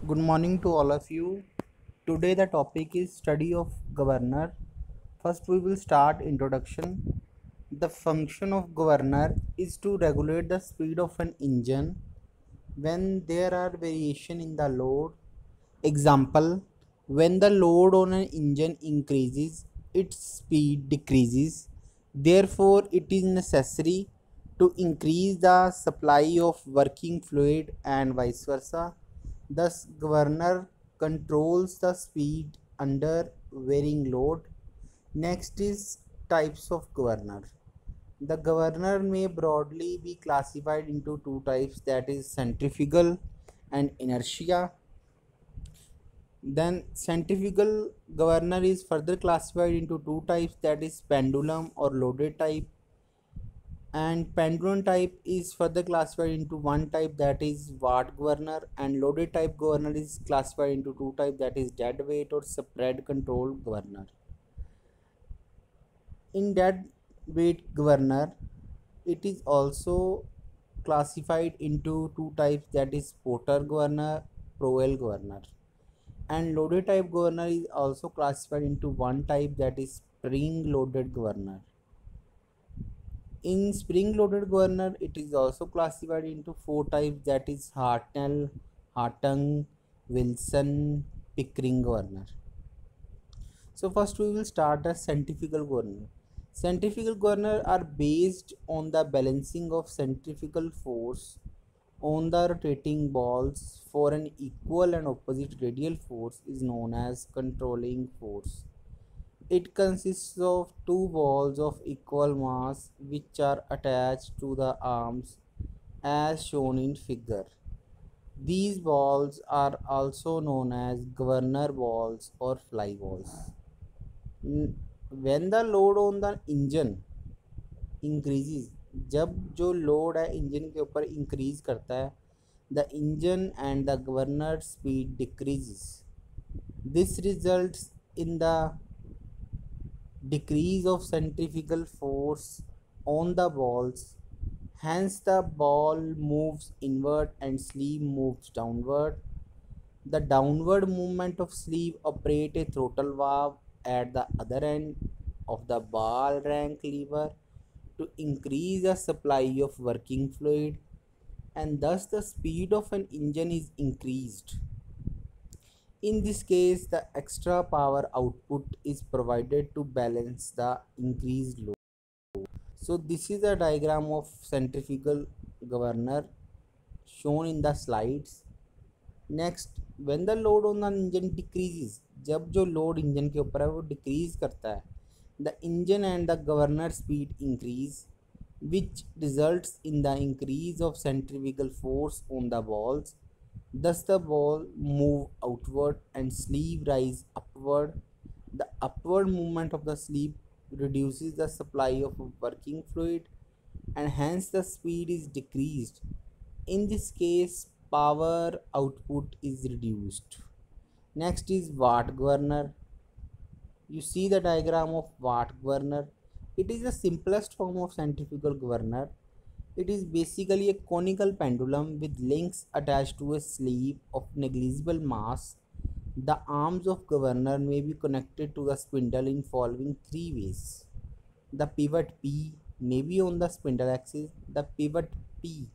Good morning to all of you. Today the topic is study of governor. First we will start introduction. The function of governor is to regulate the speed of an engine when there are variation in the load. Example, when the load on an engine increases, its speed decreases. Therefore, it is necessary to increase the supply of working fluid and vice versa. Thus, governor controls the speed under varying load. Next is types of governor. The governor may broadly be classified into two types, that is centrifugal and inertia. Then centrifugal governor is further classified into two types, that is pendulum or loaded type, and pendulum type is further classified into one type, that is watt governor, and loaded type governor is classified into two types, that is dead weight or spread control governor. In dead weight governor, it is also classified into two types, that is Porter governor, Powell governor, and loaded type governor is also classified into one type, that is spring loaded governor. In spring loaded governor, it is also classified into four types, that is Hartnell, Hartung, Wilson, Pickering governor. So first we will start the centrifugal governor. Centrifugal governor are based on the balancing of centrifugal force on the rotating balls for an equal and opposite radial force is known as controlling force. It consists of two balls of equal mass which are attached to the arms as shown in figure. These balls are also known as governor balls or fly balls. When the load on the engine increases, जब जो load है engine के ऊपर increase करता है, the engine and the governor speed decreases. This results in the decrease of centrifugal force on the balls. Hence the ball moves inward and sleeve moves downward. The downward movement of sleeve operate a throttle valve at the other end of the ball crank lever to increase the supply of working fluid, and thus the speed of an engine is increased. In this case, the extra power output is provided to balance the increased load. So this is a diagram of centrifugal governor shown in the slides. Next, when the load on the engine decreases, जब जो load engine के ऊपर है वो decrease करता है, the engine and the governor speed increase, which results in the increase of centrifugal force on the balls. Thus the ball move outward and sleeve rise upward. The upward movement of the sleeve reduces the supply of working fluid, and hence the speed is decreased. In this case, power output is reduced. Next is watt governor. You see the diagram of watt governor. It is the simplest form of centrifugal governor. It is basically a conical pendulum with links attached to a sleeve of negligible mass. The arms of governor may be connected to the spindle in following three ways. The pivot P may be on the spindle axis. The pivot P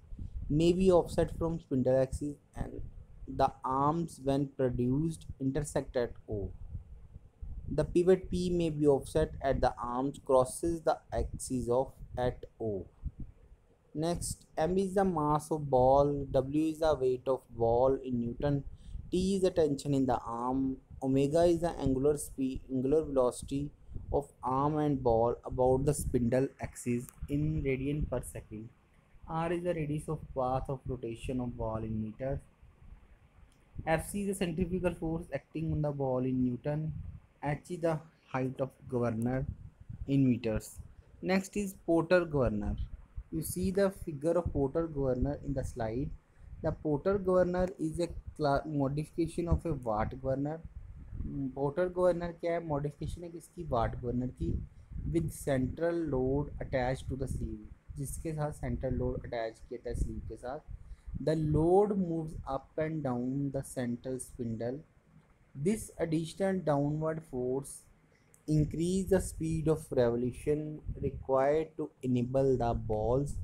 may be offset from spindle axis, and the arms when produced intersect at O. The pivot P may be offset at the arms crosses the axis of at O. Next, m is the mass of ball, w is the weight of ball in Newton, t is the tension in the arm, omega is the angular velocity of arm and ball about the spindle axis in radian per second. R is the radius of path of rotation of ball in meters. Fc is the centrifugal force acting on the ball in Newton. H is the height of governor in meters. Next is Porter governor. You see the figure of Porter governor in the slide. The Porter governor is a modification of a watt governor. Porter governor क्या है, modification है किसकी, watt governor की, with central load attach to the sleeve, जिसके साथ central load attach किया था sleeve के साथ. The load moves up and down the central spindle. This additional downward force increase the speed of revolution required to enable the balls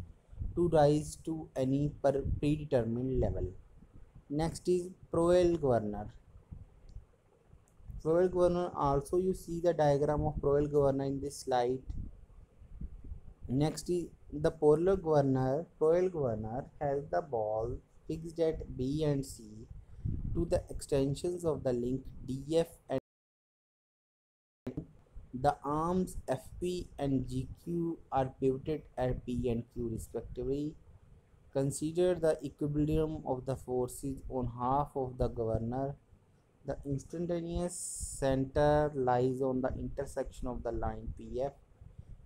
to rise to any predetermined level. Next is Proel governor. Proel governor, also you see the diagram of Proel governor in this slide. Next is the polar governor. Proel governor has the ball fixed at B and C to the extensions of the link DF, and the arms FP and GQ are pivoted at P and Q respectively. Consider the equilibrium of the forces on half of the governor. The instantaneous center lies on the intersection of the line PF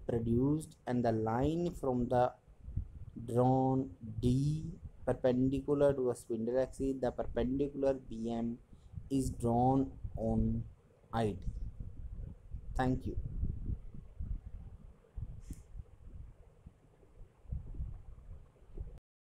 produced and the line from the drawn D perpendicular to a spindle axis. The perpendicular BM is drawn on ID. Thank you.